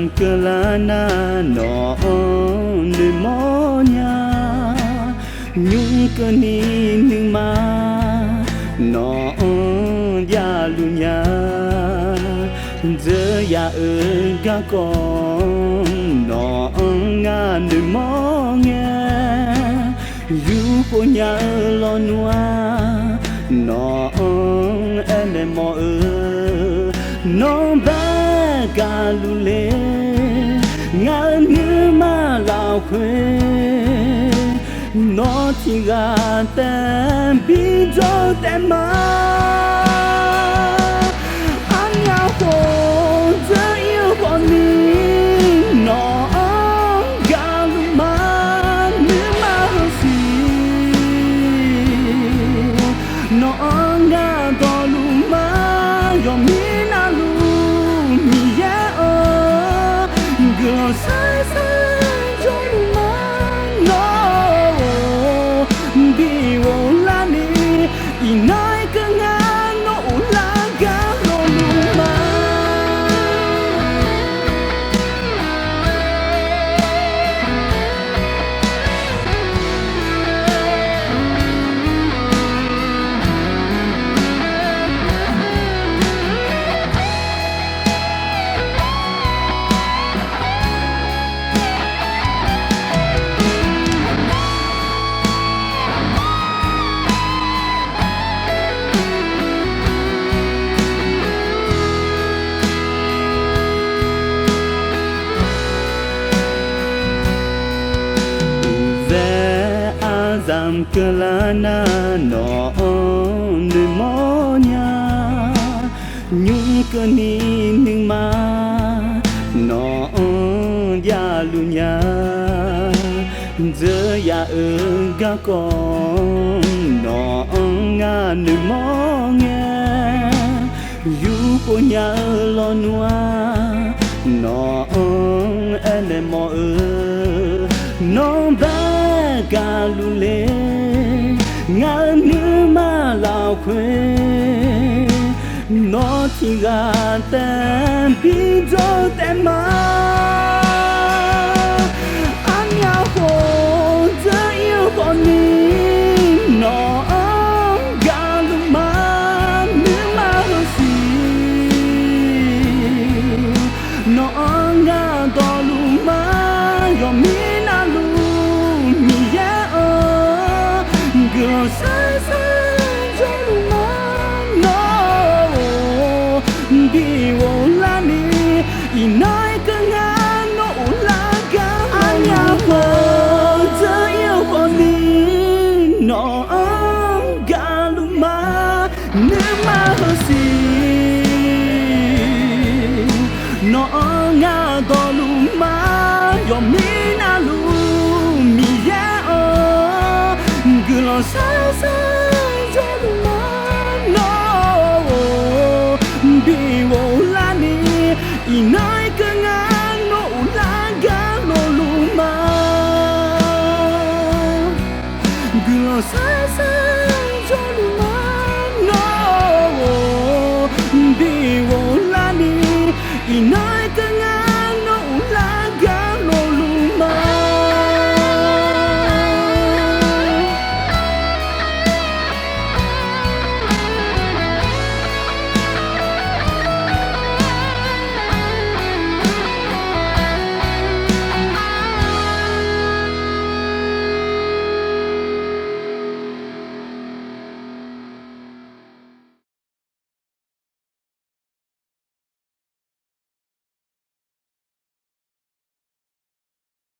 azam kelana no ni monya nhung keni ning ma no ya lunya giờ ya ga con no nga ni mo nghe yu po nya lo noa no ene mo no ba ga lu le nga ni ma lao kwe no ti ga tan bi jo tan ma an ya ho zhe yêu của mình no ga lu ma ni ma ho si no nga do lu ma yo mi na lu mi ya o go sai sai jo lu ma no bi wo la ni i nai ka nga no la ga lo lu ma azam kelana no ni monya nhung keni ning ma no ya lunya giờ ya ga con no nga ni mo nghe yu po nya lo noa no ene mo no ba ga lu le nga ni ma lao kwe no ti ga tan bi jo tan ma an ya ho zhe yêu của mình no ga lu ma ni ma ho si no nga do lu ma yo mi na lu go sai sai jo lu ma no bi wo la ni i nai ka nga no la ga an ya ho zhe yêu của mình no ga lu ma ni ma ho si no nga do lu ma yo mi na lu mi ya o lo sai sai